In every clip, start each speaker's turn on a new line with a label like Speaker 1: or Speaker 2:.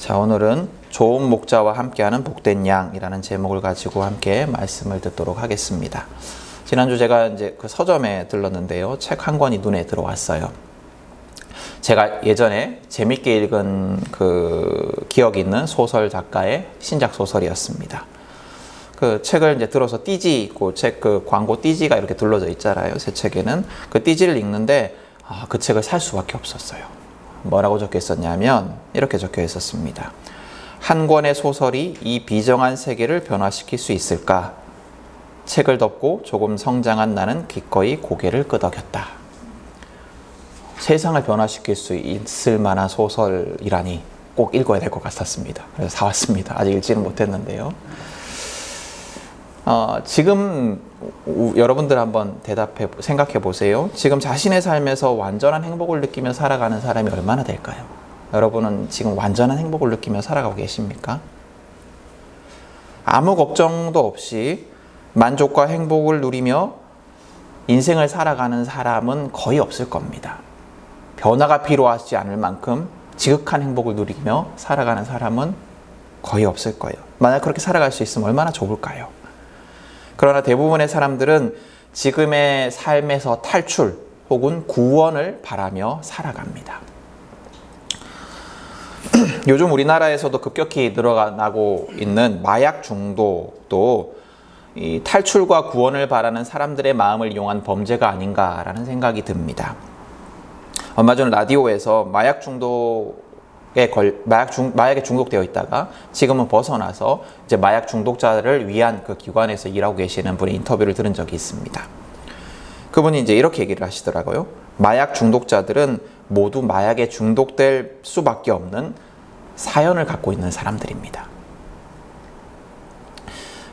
Speaker 1: 자, 오늘은 좋은 목자와 함께하는 복된 양이라는 제목을 가지고 함께 말씀을 듣도록 하겠습니다. 지난주 제가 이제 그 서점에 들렀는데요. 책 한 권이 눈에 들어왔어요. 제가 예전에 재밌게 읽은 그 기억이 있는 소설 작가의 신작 소설이었습니다. 그 책을 이제 들어서 띠지 있고 책 그 광고 띠지가 이렇게 둘러져 있잖아요. 새 책에는 그 띠지를 읽는데 그 책을 살 수밖에 없었어요. 뭐라고 적혀 있었냐면 이렇게 적혀 있었습니다. 한 권의 소설이 이 비정한 세계를 변화시킬 수 있을까? 책을 덮고 조금 성장한 나는 기꺼이 고개를 끄덕였다. 세상을 변화시킬 수 있을 만한 소설이라니 꼭 읽어야 될 것 같았습니다. 그래서 사왔습니다. 아직 읽지는 못했는데요. 지금 여러분들 한번 생각해 보세요. 지금 자신의 삶에서 완전한 행복을 느끼며 살아가는 사람이 얼마나 될까요? 여러분은 지금 완전한 행복을 느끼며 살아가고 계십니까? 아무 걱정도 없이 만족과 행복을 누리며 인생을 살아가는 사람은 거의 없을 겁니다. 변화가 필요하지 않을 만큼 지극한 행복을 누리며 살아가는 사람은 거의 없을 거예요. 만약 그렇게 살아갈 수 있으면 얼마나 좋을까요? 그러나 대부분의 사람들은 지금의 삶에서 탈출 혹은 구원을 바라며 살아갑니다. 요즘 우리나라에서도 급격히 늘어나고 있는 마약 중독도 이 탈출과 구원을 바라는 사람들의 마음을 이용한 범죄가 아닌가라는 생각이 듭니다. 얼마 전 라디오에서 마약에 중독되어 있다가 지금은 벗어나서 이제 마약 중독자를 위한 그 기관에서 일하고 계시는 분의 인터뷰를 들은 적이 있습니다. 그분이 이제 이렇게 얘기를 하시더라고요. 마약 중독자들은 모두 마약에 중독될 수밖에 없는 사연을 갖고 있는 사람들입니다.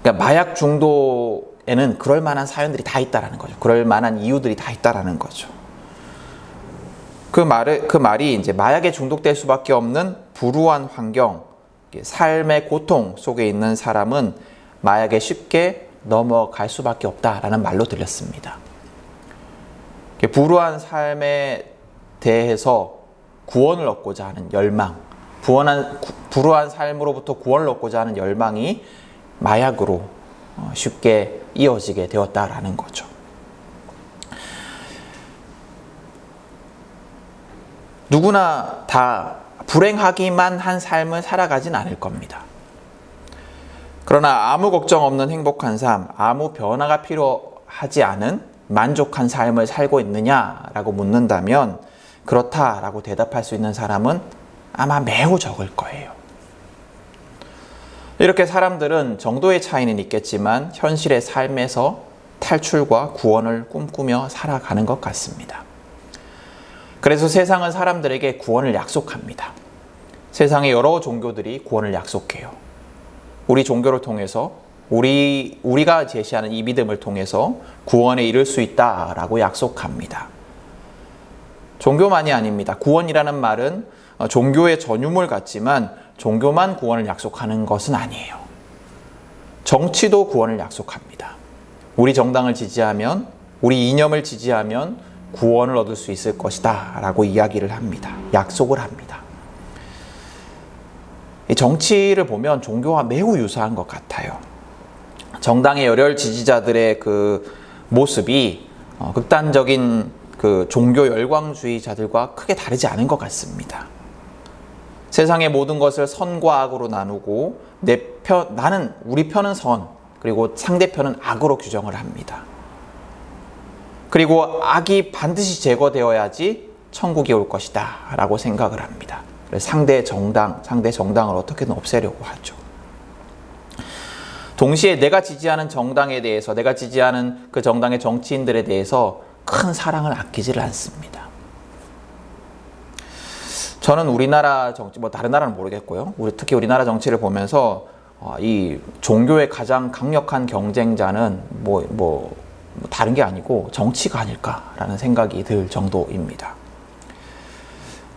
Speaker 1: 그러니까 마약 중독에는 그럴 만한 사연들이 다 있다라는 거죠. 그럴 만한 이유들이 다 있다라는 거죠. 그 말이 이제 마약에 중독될 수밖에 없는 불우한 환경, 삶의 고통 속에 있는 사람은 마약에 쉽게 넘어갈 수밖에 없다라는 말로 들렸습니다. 불우한 삶에 대해서 구원을 얻고자 하는 열망, 불우한 삶으로부터 구원을 얻고자 하는 열망이 마약으로 쉽게 이어지게 되었다라는 거죠. 누구나 다 불행하기만 한 삶을 살아가진 않을 겁니다. 그러나 아무 걱정 없는 행복한 삶, 아무 변화가 필요하지 않은 만족한 삶을 살고 있느냐라고 묻는다면 그렇다라고 대답할 수 있는 사람은 아마 매우 적을 거예요. 이렇게 사람들은 정도의 차이는 있겠지만 현실의 삶에서 탈출과 구원을 꿈꾸며 살아가는 것 같습니다. 그래서 세상은 사람들에게 구원을 약속합니다. 세상의 여러 종교들이 구원을 약속해요. 우리 종교를 통해서 우리가 제시하는 이 믿음을 통해서 구원에 이를 수 있다라고 약속합니다. 종교만이 아닙니다. 구원이라는 말은 종교의 전유물 같지만 종교만 구원을 약속하는 것은 아니에요. 정치도 구원을 약속합니다. 우리 정당을 지지하면, 우리 이념을 지지하면 구원을 얻을 수 있을 것이다 라고 이야기를 합니다. 약속을 합니다. 이 정치를 보면 종교와 매우 유사한 것 같아요. 정당의 열혈 지지자들의 그 모습이 극단적인 그 종교 열광주의자들과 크게 다르지 않은 것 같습니다. 세상의 모든 것을 선과 악으로 나누고 우리 편은 선, 그리고 상대편은 악으로 규정을 합니다. 그리고 악이 반드시 제거되어야지 천국이 올 것이다 라고 생각을 합니다. 그래서 상대 정당을 어떻게든 없애려고 하죠. 동시에 내가 지지하는 정당에 대해서, 내가 지지하는 그 정당의 정치인들에 대해서 큰 사랑을 아끼지를 않습니다. 저는 우리나라 정치, 다른 나라는 모르겠고요. 특히 우리나라 정치를 보면서 이 종교의 가장 강력한 경쟁자는 다른 게 아니고 정치가 아닐까라는 생각이 들 정도입니다.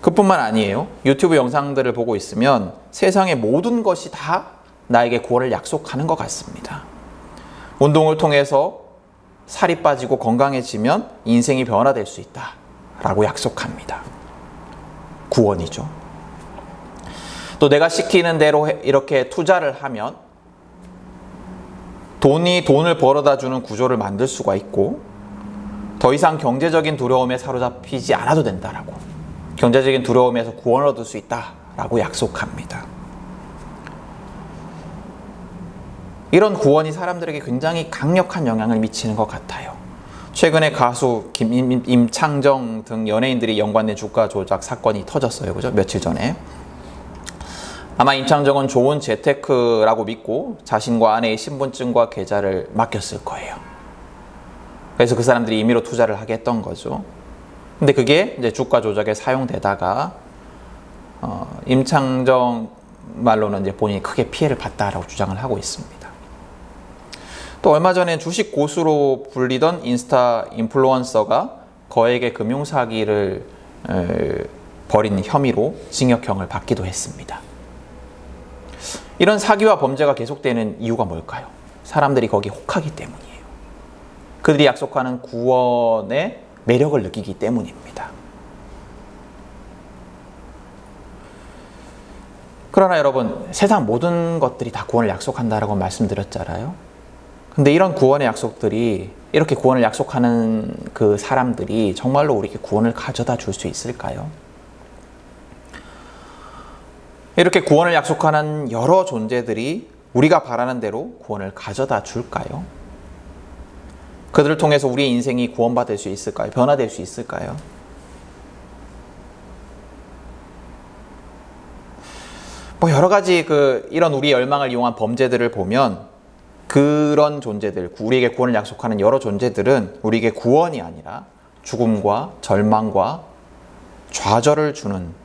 Speaker 1: 그뿐만 아니에요. 유튜브 영상들을 보고 있으면 세상의 모든 것이 다 나에게 구원을 약속하는 것 같습니다. 운동을 통해서 살이 빠지고 건강해지면 인생이 변화될 수 있다라고 약속합니다. 구원이죠. 또 내가 시키는 대로 이렇게 투자를 하면 돈을 벌어다 주는 구조를 만들 수가 있고 더 이상 경제적인 두려움에 사로잡히지 않아도 된다라고, 경제적인 두려움에서 구원을 얻을 수 있다라고 약속합니다. 이런 구원이 사람들에게 굉장히 강력한 영향을 미치는 것 같아요. 최근에 가수 임창정 등 연예인들이 연관된 주가 조작 사건이 터졌어요. 그죠? 며칠 전에. 아마 임창정은 좋은 재테크라고 믿고 자신과 아내의 신분증과 계좌를 맡겼을 거예요. 그래서 그 사람들이 임의로 투자를 하게 했던 거죠. 근데 그게 이제 주가 조작에 사용되다가 임창정 말로는 이제 본인이 크게 피해를 봤다라고 주장을 하고 있습니다. 또 얼마 전에 주식 고수로 불리던 인스타 인플루언서가 거액의 금융사기를 벌인 혐의로 징역형을 받기도 했습니다. 이런 사기와 범죄가 계속되는 이유가 뭘까요? 사람들이 거기 혹하기 때문이에요. 그들이 약속하는 구원의 매력을 느끼기 때문입니다. 그러나 여러분, 세상 모든 것들이 다 구원을 약속한다라고 말씀드렸잖아요. 근데 이런 구원의 약속들이, 이렇게 구원을 약속하는 그 사람들이 정말로 우리에게 구원을 가져다 줄 수 있을까요? 이렇게 구원을 약속하는 여러 존재들이 우리가 바라는 대로 구원을 가져다 줄까요? 그들을 통해서 우리의 인생이 구원받을 수 있을까요? 변화될 수 있을까요? 여러 가지 이런 우리의 열망을 이용한 범죄들을 보면 그런 존재들, 우리에게 구원을 약속하는 여러 존재들은 우리에게 구원이 아니라 죽음과 절망과 좌절을 주는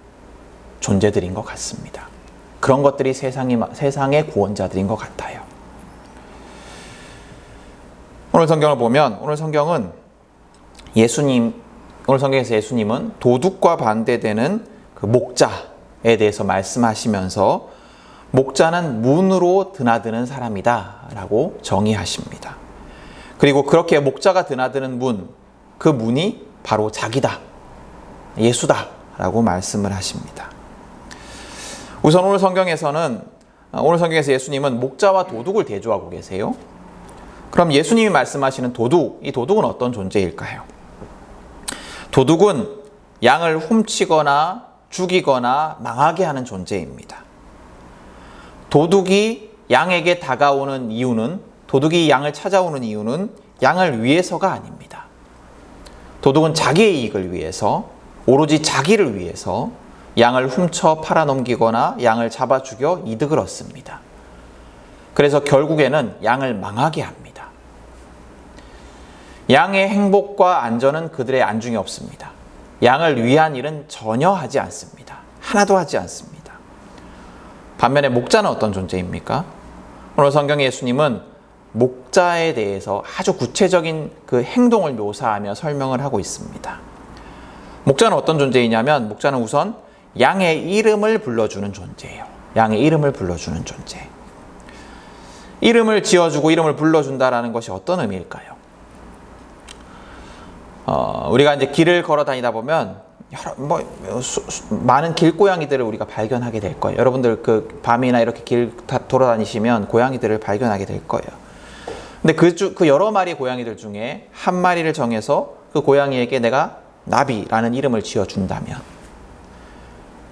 Speaker 1: 존재들인 것 같습니다. 그런 것들이 세상의 구원자들인 것 같아요. 오늘 성경을 보면, 오늘 성경에서 예수님은 도둑과 반대되는 그 목자에 대해서 말씀하시면서 목자는 문으로 드나드는 사람이다 라고 정의하십니다. 그리고 그렇게 목자가 드나드는 문, 그 문이 바로 자기다, 예수다 라고 말씀을 하십니다. 우선 오늘 성경에서 예수님은 목자와 도둑을 대조하고 계세요. 그럼 예수님이 말씀하시는 도둑, 이 도둑은 어떤 존재일까요? 도둑은 양을 훔치거나 죽이거나 망하게 하는 존재입니다. 도둑이 양에게 다가오는 이유는, 도둑이 양을 찾아오는 이유는 양을 위해서가 아닙니다. 도둑은 자기의 이익을 위해서, 오로지 자기를 위해서 양을 훔쳐 팔아넘기거나 양을 잡아 죽여 이득을 얻습니다. 그래서 결국에는 양을 망하게 합니다. 양의 행복과 안전은 그들의 안중에 없습니다. 양을 위한 일은 전혀 하지 않습니다. 하나도 하지 않습니다. 반면에 목자는 어떤 존재입니까? 오늘 성경의 예수님은 목자에 대해서 아주 구체적인 그 행동을 묘사하며 설명을 하고 있습니다. 목자는 어떤 존재이냐면, 목자는 우선 양의 이름을 불러주는 존재예요. 양의 이름을 불러주는 존재. 이름을 지어주고 이름을 불러준다라는 것이 어떤 의미일까요? 우리가 이제 길을 걸어 다니다 보면 많은 길고양이들을 우리가 발견하게 될 거예요. 여러분들 밤이나 이렇게 길 돌아다니시면 고양이들을 발견하게 될 거예요. 근데 그 여러 마리의 고양이들 중에 한 마리를 정해서 그 고양이에게 내가 나비라는 이름을 지어준다면,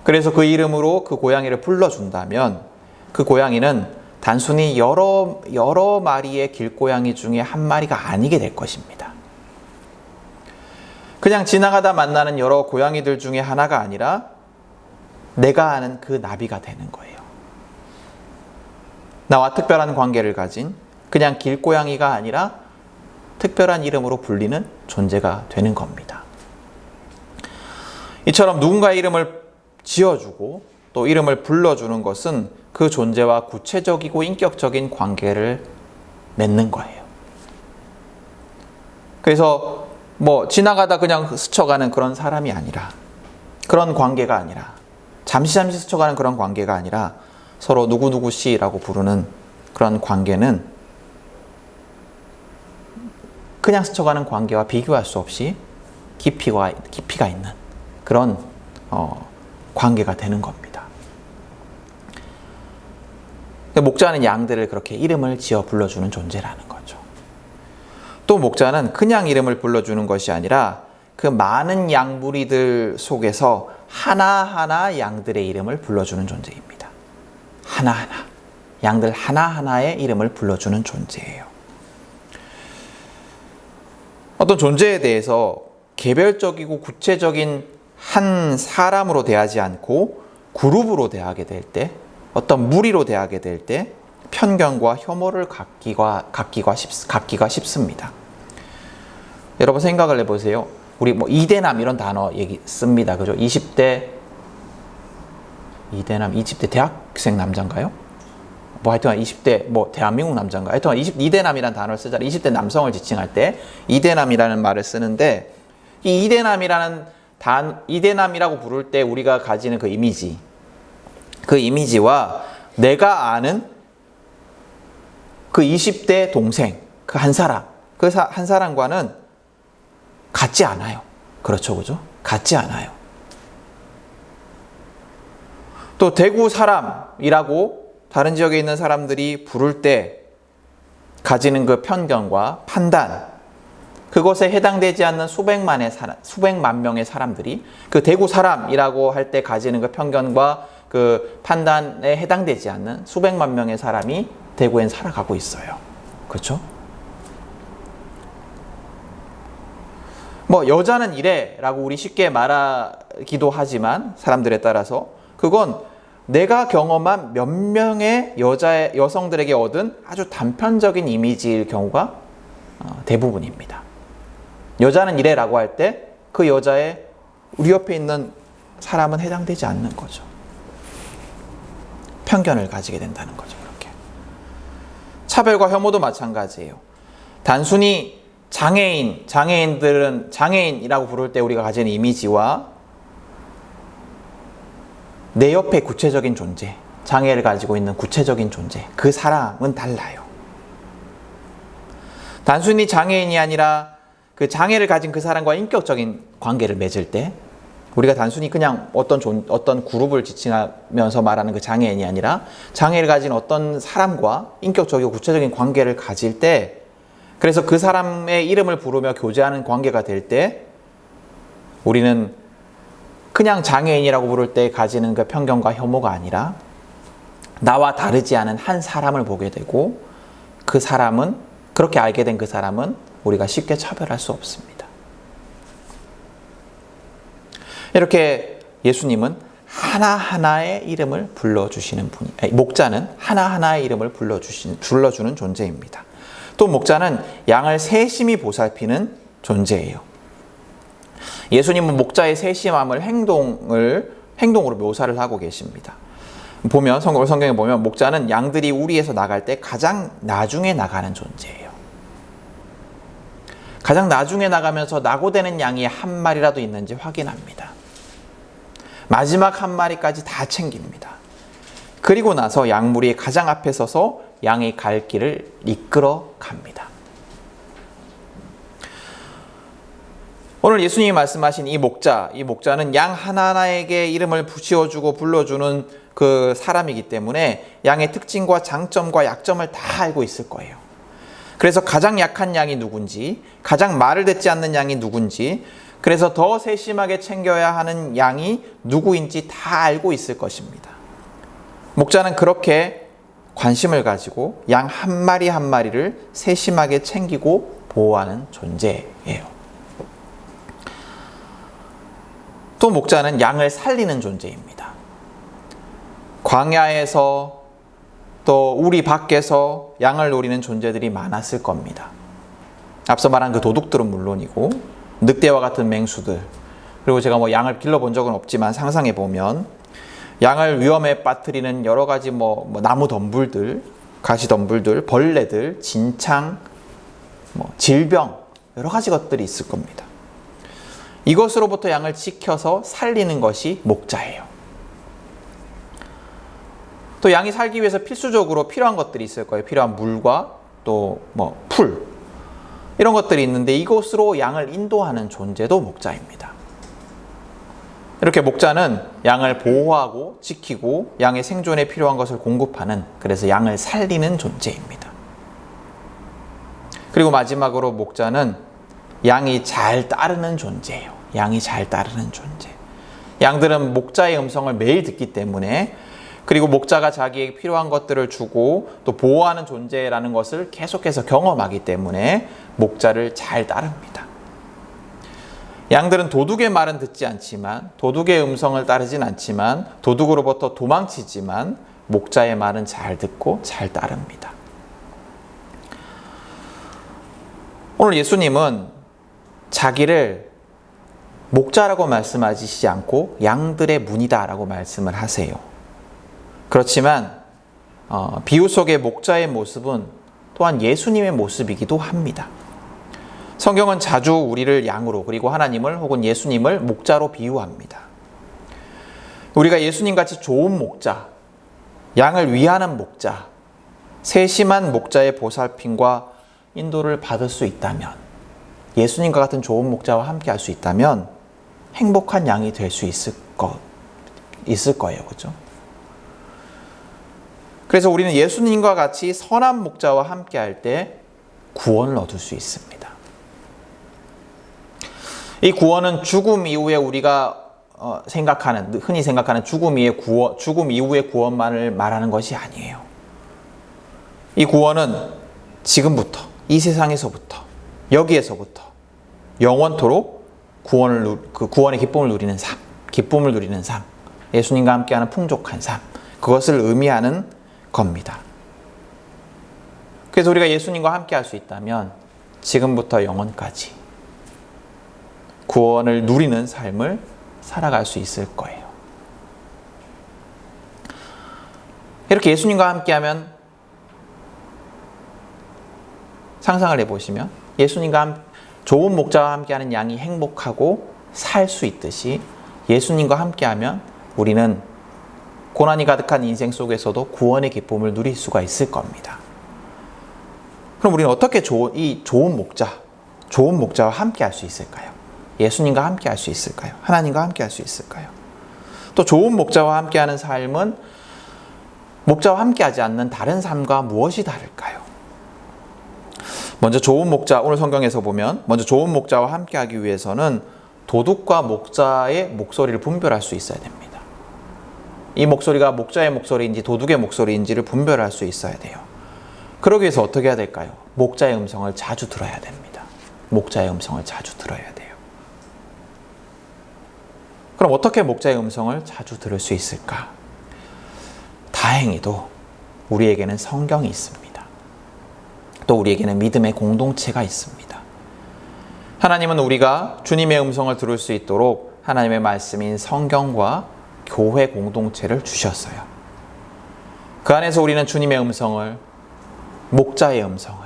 Speaker 1: 그래서 그 이름으로 그 고양이를 불러준다면, 그 고양이는 단순히 여러 마리의 길고양이 중에 한 마리가 아니게 될 것입니다. 그냥 지나가다 만나는 여러 고양이들 중에 하나가 아니라 내가 아는 그 나비가 되는 거예요. 나와 특별한 관계를 가진, 그냥 길고양이가 아니라 특별한 이름으로 불리는 존재가 되는 겁니다. 이처럼 누군가의 이름을 지어주고 또 이름을 불러주는 것은 그 존재와 구체적이고 인격적인 관계를 맺는 거예요. 그래서 지나가다 그냥 스쳐가는 그런 사람이 아니라, 그런 관계가 아니라, 잠시 스쳐가는 그런 관계가 아니라 서로 누구누구 씨라고 부르는 그런 관계는 그냥 스쳐가는 관계와 비교할 수 없이 깊이가 있는 그런 관계가 되는 겁니다. 목자는 양들을 그렇게 이름을 지어 불러주는 존재라는 거죠. 또 목자는 그냥 이름을 불러주는 것이 아니라 그 많은 양무리들 속에서 하나하나 양들의 이름을 불러주는 존재입니다. 하나하나. 양들 하나하나의 이름을 불러주는 존재예요. 어떤 존재에 대해서 개별적이고 구체적인 한 사람으로 대하지 않고 그룹으로 대하게 될 때, 어떤 무리로 대하게 될 때 편견과 혐오를 갖기가 쉽습니다. 여러분 생각을 해보세요. 우리 뭐 이대남 이런 단어 얘기 씁니다. 그죠? 20대 대학생 남자인가요? 뭐 하여튼 20대 뭐 대한민국 남자인가? 하여튼 이대남이라는 단어를 쓰잖아요. 20대 남성을 지칭할 때 이대남이라는 말을 쓰는데, 이 이대남이라고 부를 때 우리가 가지는 그 이미지와 내가 아는 그 20대 동생, 그 한 사람과는 같지 않아요. 그렇죠, 그죠? 같지 않아요. 또 대구 사람이라고 다른 지역에 있는 사람들이 부를 때 가지는 그 편견과 판단, 그것에 해당되지 않는 수백만 명의 사람들이 그 대구 사람이라고 할 때 가지는 그 편견과 그 판단에 해당되지 않는 수백만 명의 사람이 대구엔 살아가고 있어요. 그렇죠? 뭐 여자는 이래 라고 우리 쉽게 말하기도 하지만 사람들에 따라서 그건 내가 경험한 몇 명의 여성들에게 얻은 아주 단편적인 이미지일 경우가 대부분입니다. 여자는 이래 라고 할 때 그 여자의 우리 옆에 있는 사람은 해당되지 않는 거죠. 편견을 가지게 된다는 거죠. 그렇게. 차별과 혐오도 마찬가지예요. 단순히 장애인들은 장애인이라고 부를 때 우리가 가지는 이미지와 내 옆에 구체적인 존재, 장애를 가지고 있는 구체적인 존재, 그 사람은 달라요. 단순히 장애인이 아니라 그 장애를 가진 그 사람과 인격적인 관계를 맺을 때 우리가 단순히 그냥 어떤 그룹을 지칭하면서 말하는 그 장애인이 아니라 장애를 가진 어떤 사람과 인격적이고 구체적인 관계를 가질 때, 그래서 그 사람의 이름을 부르며 교제하는 관계가 될 때 우리는 그냥 장애인이라고 부를 때 가지는 그 편견과 혐오가 아니라 나와 다르지 않은 한 사람을 보게 되고, 그 사람은, 그렇게 알게 된 그 사람은 우리가 쉽게 차별할 수 없습니다. 이렇게 예수님은 하나하나의 이름을 불러주시는 목자는 하나하나의 이름을 불러주는 존재입니다. 또 목자는 양을 세심히 보살피는 존재예요. 예수님은 목자의 세심함을 행동으로 묘사를 하고 계십니다. 보면 성경에 보면 목자는 양들이 우리에서 나갈 때 가장 나중에 나가는 존재예요. 가장 나중에 나가면서 낙오되는 양이 한 마리라도 있는지 확인합니다. 마지막 한 마리까지 다 챙깁니다. 그리고 나서 양무리의 가장 앞에 서서 양의 갈 길을 이끌어 갑니다. 오늘 예수님이 말씀하신 이 목자는 양 하나하나에게 이름을 지어주고 불러주는 그 사람이기 때문에 양의 특징과 장점과 약점을 다 알고 있을 거예요. 그래서 가장 약한 양이 누군지, 가장 말을 듣지 않는 양이 누군지, 그래서 더 세심하게 챙겨야 하는 양이 누구인지 다 알고 있을 것입니다. 목자는 그렇게 관심을 가지고 양 한 마리 한 마리를 세심하게 챙기고 보호하는 존재예요. 또 목자는 양을 살리는 존재입니다. 광야에서 또 우리 밖에서 양을 노리는 존재들이 많았을 겁니다. 앞서 말한 그 도둑들은 물론이고 늑대와 같은 맹수들, 그리고 제가 뭐 양을 길러본 적은 없지만 상상해 보면 양을 위험에 빠뜨리는 여러 가지 나무 덤불들, 가시 덤불들, 벌레들, 진창, 질병, 여러 가지 것들이 있을 겁니다. 이것으로부터 양을 지켜서 살리는 것이 목자예요. 또 양이 살기 위해서 필수적으로 필요한 것들이 있을 거예요. 필요한 물과 또 풀, 이런 것들이 있는데 이곳으로 양을 인도하는 존재도 목자입니다. 이렇게 목자는 양을 보호하고 지키고 양의 생존에 필요한 것을 공급하는, 그래서 양을 살리는 존재입니다. 그리고 마지막으로 목자는 양이 잘 따르는 존재예요. 양이 잘 따르는 존재. 양들은 목자의 음성을 매일 듣기 때문에, 그리고 목자가 자기에게 필요한 것들을 주고 또 보호하는 존재라는 것을 계속해서 경험하기 때문에 목자를 잘 따릅니다. 양들은 도둑의 말은 듣지 않지만, 도둑의 음성을 따르진 않지만, 도둑으로부터 도망치지만 목자의 말은 잘 듣고 잘 따릅니다. 오늘 예수님은 자기를 목자라고 말씀하시지 않고 양들의 문이다라고 말씀을 하세요. 그렇지만 비유 속의 목자의 모습은 또한 예수님의 모습이기도 합니다. 성경은 자주 우리를 양으로, 그리고 하나님을 혹은 예수님을 목자로 비유합니다. 우리가 예수님같이 좋은 목자, 양을 위하는 목자, 세심한 목자의 보살핌과 인도를 받을 수 있다면, 예수님과 같은 좋은 목자와 함께 할 수 있다면 행복한 양이 될 수 있을 거예요. 그렇죠? 그래서 우리는 예수님과 같이 선한 목자와 함께 할 때 구원을 얻을 수 있습니다. 이 구원은 죽음 이후에 우리가 흔히 생각하는 죽음 이후의 구원만을 말하는 것이 아니에요. 이 구원은 지금부터, 이 세상에서부터, 여기에서부터 영원토록 구원의 기쁨을 누리는 삶, 예수님과 함께하는 풍족한 삶, 그것을 의미하는 겁니다. 그래서 우리가 예수님과 함께 할 수 있다면 지금부터 영원까지 구원을 누리는 삶을 살아갈 수 있을 거예요. 이렇게 예수님과 함께하면, 상상을 해보시면 좋은 목자와 함께하는 양이 행복하고 살 수 있듯이 예수님과 함께하면 우리는 고난이 가득한 인생 속에서도 구원의 기쁨을 누릴 수가 있을 겁니다. 그럼 우리는 어떻게 이 좋은 목자와 함께 할 수 있을까요? 예수님과 함께 할 수 있을까요? 하나님과 함께 할 수 있을까요? 또 좋은 목자와 함께하는 삶은 목자와 함께하지 않는 다른 삶과 무엇이 다를까요? 먼저 좋은 목자, 오늘 성경에서 보면 먼저 좋은 목자와 함께하기 위해서는 도둑과 목자의 목소리를 분별할 수 있어야 됩니다. 이 목소리가 목자의 목소리인지 도둑의 목소리인지를 분별할 수 있어야 돼요. 그러기 위해서 어떻게 해야 될까요? 목자의 음성을 자주 들어야 됩니다. 목자의 음성을 자주 들어야 돼요. 그럼 어떻게 목자의 음성을 자주 들을 수 있을까? 다행히도 우리에게는 성경이 있습니다. 또 우리에게는 믿음의 공동체가 있습니다. 하나님은 우리가 주님의 음성을 들을 수 있도록 하나님의 말씀인 성경과 교회 공동체를 주셨어요. 그 안에서 우리는 주님의 음성을, 목자의 음성을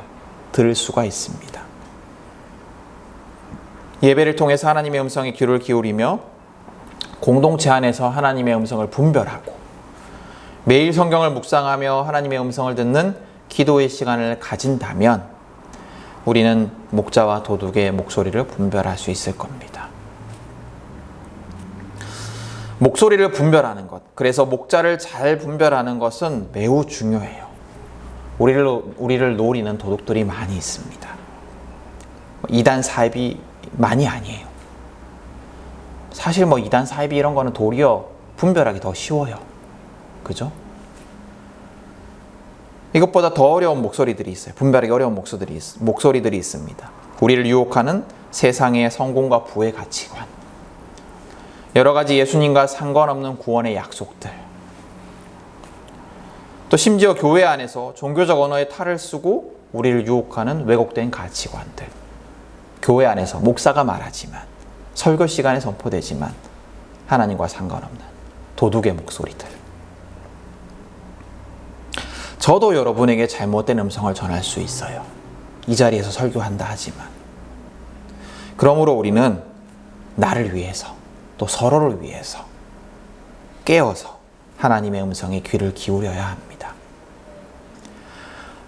Speaker 1: 들을 수가 있습니다. 예배를 통해서 하나님의 음성에 귀를 기울이며 공동체 안에서 하나님의 음성을 분별하고 매일 성경을 묵상하며 하나님의 음성을 듣는 기도의 시간을 가진다면 우리는 목자와 도둑의 목소리를 분별할 수 있을 겁니다. 목소리를 분별하는 것, 그래서 목자를 잘 분별하는 것은 매우 중요해요. 우리를 노리는 도둑들이 많이 있습니다. 이단 사입이 많이 아니에요. 사실 이단 사입이 이런 거는 도리어 분별하기 더 쉬워요. 그죠? 이것보다 더 어려운 목소리들이 있어요. 분별하기 어려운 목소리들이 있습니다. 우리를 유혹하는 세상의 성공과 부의 가치관, 여러 가지 예수님과 상관없는 구원의 약속들, 또 심지어 교회 안에서 종교적 언어의 탈을 쓰고 우리를 유혹하는 왜곡된 가치관들, 교회 안에서 목사가 말하지만, 설교 시간에 선포되지만 하나님과 상관없는 도둑의 목소리들. 저도 여러분에게 잘못된 음성을 전할 수 있어요. 이 자리에서 설교한다 하지만. 그러므로 우리는 나를 위해서, 또 서로를 위해서 깨어서 하나님의 음성에 귀를 기울여야 합니다.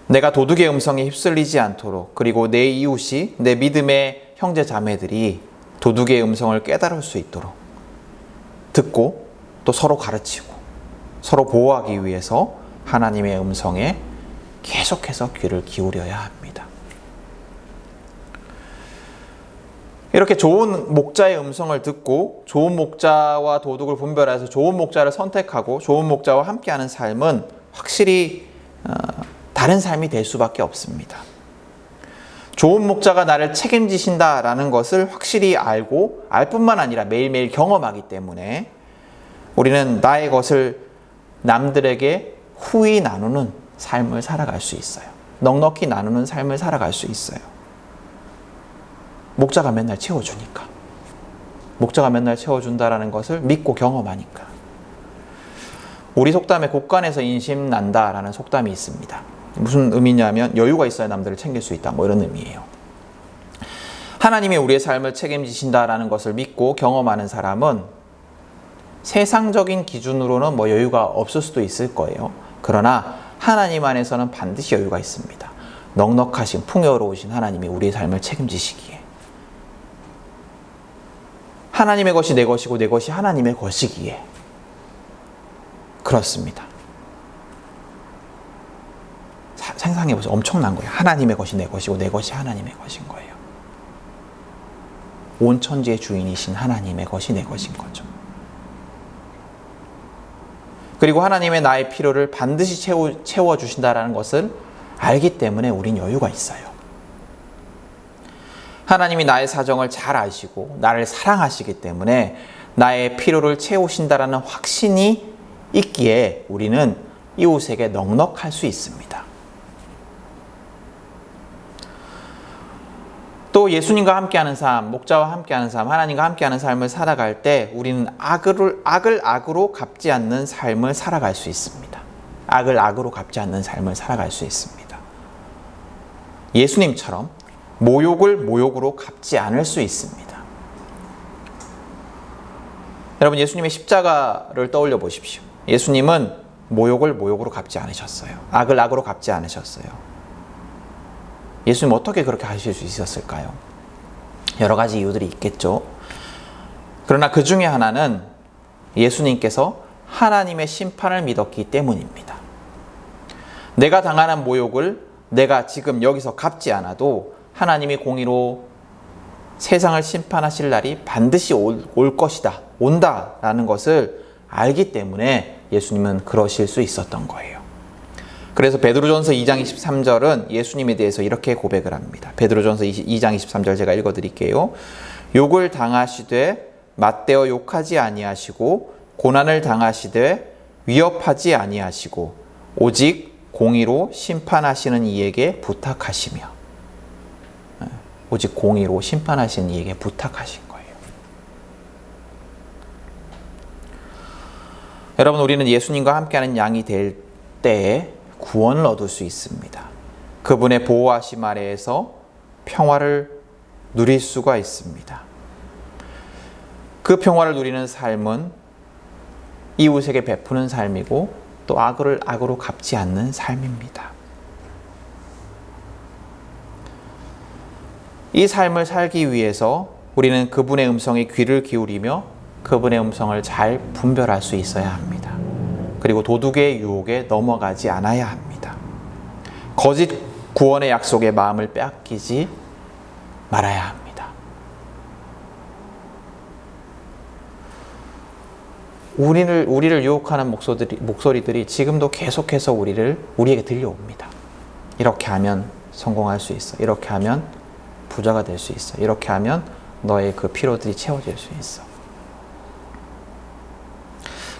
Speaker 1: 내가 도둑의 음성에 휩쓸리지 않도록, 그리고 내 이웃이, 내 믿음의 형제 자매들이 도둑의 음성을 깨달을 수 있도록 듣고 또 서로 가르치고 서로 보호하기 위해서 하나님의 음성에 계속해서 귀를 기울여야 합니다. 이렇게 좋은 목자의 음성을 듣고 좋은 목자와 도둑을 분별해서 좋은 목자를 선택하고 좋은 목자와 함께하는 삶은 확실히 다른 삶이 될 수밖에 없습니다. 좋은 목자가 나를 책임지신다라는 것을 확실히 알고 알 뿐만 아니라 매일매일 경험하기 때문에 우리는 나의 것을 남들에게 후히 나누는 삶을 살아갈 수 있어요. 넉넉히 나누는 삶을 살아갈 수 있어요. 목자가 맨날 채워주니까. 목자가 맨날 채워준다라는 것을 믿고 경험하니까. 우리 속담에 곳간에서 인심 난다라는 속담이 있습니다. 무슨 의미냐면 여유가 있어야 남들을 챙길 수 있다, 뭐 이런 의미예요. 하나님이 우리의 삶을 책임지신다라는 것을 믿고 경험하는 사람은 세상적인 기준으로는 뭐 여유가 없을 수도 있을 거예요. 그러나 하나님 안에서는 반드시 여유가 있습니다. 넉넉하신 풍요로우신 하나님이 우리의 삶을 책임지시기에, 하나님의 것이 내 것이고 내 것이 하나님의 것이기에 그렇습니다. 상상해보세요. 엄청난 거예요. 하나님의 것이 내 것이고 내 것이 하나님의 것인 거예요. 온 천지의 주인이신 하나님의 것이 내 것인 거죠. 그리고 하나님의 나의 필요를 반드시 채워주신다는 것을 알기 때문에 우린 여유가 있어요. 하나님이 나의 사정을 잘 아시고 나를 사랑하시기 때문에 나의 필요를 채우신다는 확신이 있기에 우리는 이웃에게 넉넉할 수 있습니다. 또 예수님과 함께하는 삶, 목자와 함께하는 삶, 하나님과 함께하는 삶을 살아갈 때 우리는 악을 악으로 갚지 않는 삶을 살아갈 수 있습니다. 악을 악으로 갚지 않는 삶을 살아갈 수 있습니다. 예수님처럼 모욕을 모욕으로 갚지 않을 수 있습니다. 여러분, 예수님의 십자가를 떠올려 보십시오. 예수님은 모욕을 모욕으로 갚지 않으셨어요. 악을 악으로 갚지 않으셨어요. 예수님 어떻게 그렇게 하실 수 있었을까요? 여러 가지 이유들이 있겠죠. 그러나 그 중에 하나는 예수님께서 하나님의 심판을 믿었기 때문입니다. 내가 당하는 모욕을 내가 지금 여기서 갚지 않아도 하나님이 공의로 세상을 심판하실 날이 반드시 올 것이다, 온다라는 것을 알기 때문에 예수님은 그러실 수 있었던 거예요. 그래서 베드로전서 2장 23절은 예수님에 대해서 이렇게 고백을 합니다. 베드로전서 2장 23절 제가 읽어드릴게요. 욕을 당하시되 맞대어 욕하지 아니하시고 고난을 당하시되 위협하지 아니하시고 오직 공의로 심판하시는 이에게 부탁하시며, 오직 공의로 심판하시는 이에게 부탁하신 거예요. 여러분, 우리는 예수님과 함께하는 양이 될 때에 구원을 얻을 수 있습니다. 그분의 보호하심 아래에서 평화를 누릴 수가 있습니다. 그 평화를 누리는 삶은 이웃에게 베푸는 삶이고 또 악을 악으로 갚지 않는 삶입니다. 이 삶을 살기 위해서 우리는 그분의 음성에 귀를 기울이며 그분의 음성을 잘 분별할 수 있어야 합니다. 그리고 도둑의 유혹에 넘어가지 않아야 합니다. 거짓 구원의 약속에 마음을 빼앗기지 말아야 합니다. 우리를 유혹하는 목소리들이 지금도 계속해서 우리에게 들려옵니다. 이렇게 하면 성공할 수 있어. 이렇게 하면 부자가 될 수 있어. 이렇게 하면 너의 그 필요들이 채워질 수 있어.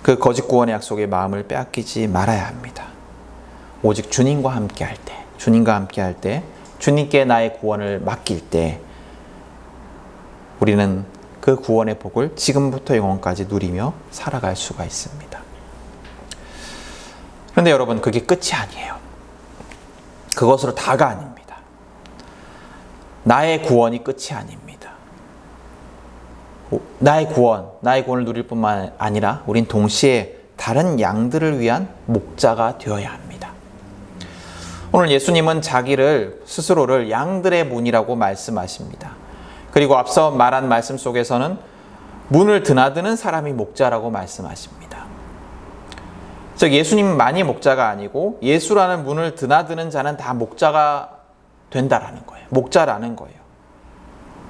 Speaker 1: 그 거짓 구원의 약속에 마음을 빼앗기지 말아야 합니다. 오직 주님과 함께 할 때, 주님께 나의 구원을 맡길 때 우리는 그 구원의 복을 지금부터 영원까지 누리며 살아갈 수가 있습니다. 그런데 여러분, 그게 끝이 아니에요. 그것으로 다가 아닙니다. 나의 구원이 끝이 아닙니다. 나의 구원을 누릴 뿐만 아니라 우린 동시에 다른 양들을 위한 목자가 되어야 합니다. 오늘 예수님은 자기를 스스로를 양들의 문이라고 말씀하십니다. 그리고 앞서 말한 말씀 속에서는 문을 드나드는 사람이 목자라고 말씀하십니다. 즉 예수님만이 목자가 아니고 예수라는 문을 드나드는 자는 다 목자가 된다라는 거예요. 목자라는 거예요.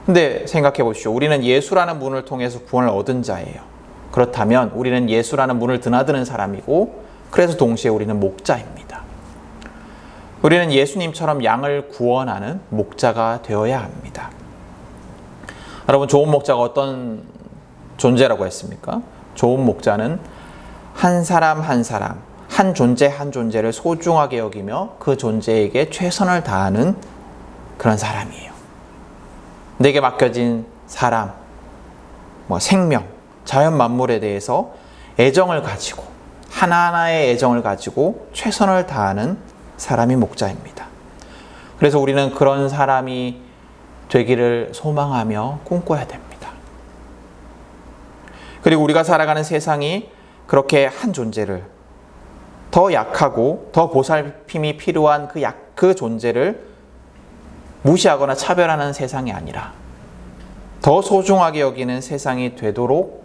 Speaker 1: 근데 생각해 보십시오. 우리는 예수라는 문을 통해서 구원을 얻은 자예요. 그렇다면 우리는 예수라는 문을 드나드는 사람이고 그래서 동시에 우리는 목자입니다. 우리는 예수님처럼 양을 구원하는 목자가 되어야 합니다. 여러분, 좋은 목자가 어떤 존재라고 했습니까? 좋은 목자는 한 사람 한 사람, 한 존재 한 존재를 소중하게 여기며 그 존재에게 최선을 다하는 그런 사람이에요. 내게 맡겨진 사람, 생명, 자연 만물에 대해서 애정을 가지고 하나하나의 애정을 가지고 최선을 다하는 사람이 목자입니다. 그래서 우리는 그런 사람이 되기를 소망하며 꿈꿔야 됩니다. 그리고 우리가 살아가는 세상이 그렇게 한 존재를 더 약하고 더 보살핌이 필요한 그 존재를 무시하거나 차별하는 세상이 아니라 더 소중하게 여기는 세상이 되도록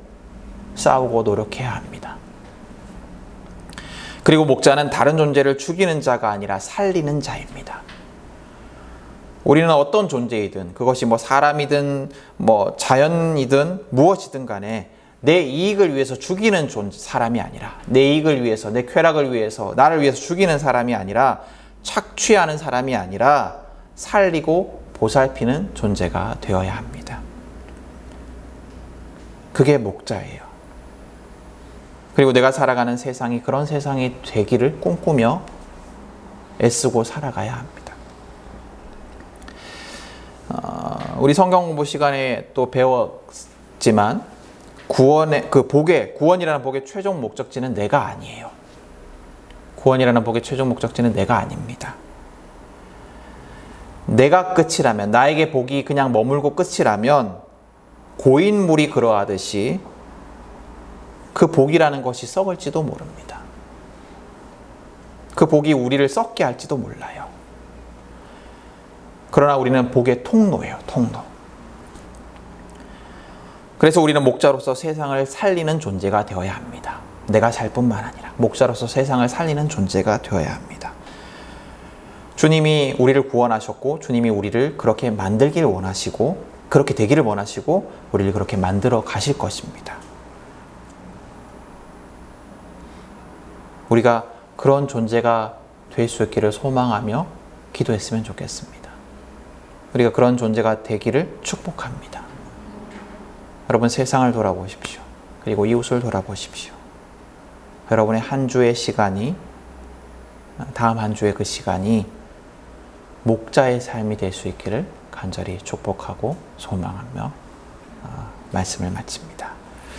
Speaker 1: 싸우고 노력해야 합니다. 그리고 목자는 다른 존재를 죽이는 자가 아니라 살리는 자입니다. 우리는 어떤 존재이든 그것이 사람이든 자연이든 무엇이든 간에 내 이익을 위해서 죽이는 사람이 아니라 내 이익을 위해서 내 쾌락을 위해서 나를 위해서 죽이는 사람이 아니라 착취하는 사람이 아니라 살리고 보살피는 존재가 되어야 합니다. 그게 목자예요. 그리고 내가 살아가는 세상이 그런 세상이 되기를 꿈꾸며 애쓰고 살아가야 합니다. 우리 성경 공부 시간에 또 배웠지만 구원이라는 복의 최종 목적지는 내가 아니에요. 구원이라는 복의 최종 목적지는 내가 아닙니다. 내가 끝이라면, 나에게 복이 그냥 머물고 끝이라면 고인물이 그러하듯이 그 복이라는 것이 썩을지도 모릅니다. 그 복이 우리를 썩게 할지도 몰라요. 그러나 우리는 복의 통로예요, 통로. 그래서 우리는 목자로서 세상을 살리는 존재가 되어야 합니다. 내가 살 뿐만 아니라 목자로서 세상을 살리는 존재가 되어야 합니다. 주님이 우리를 구원하셨고 주님이 우리를 그렇게 만들기를 원하시고 그렇게 되기를 원하시고 우리를 그렇게 만들어 가실 것입니다. 우리가 그런 존재가 될 수 있기를 소망하며 기도했으면 좋겠습니다. 우리가 그런 존재가 되기를 축복합니다. 여러분, 세상을 돌아보십시오. 그리고 이웃을 돌아보십시오. 여러분의 한 주의 시간이, 다음 한 주의 그 시간이 목자의 삶이 될 수 있기를 간절히 축복하고 소망하며 말씀을 마칩니다.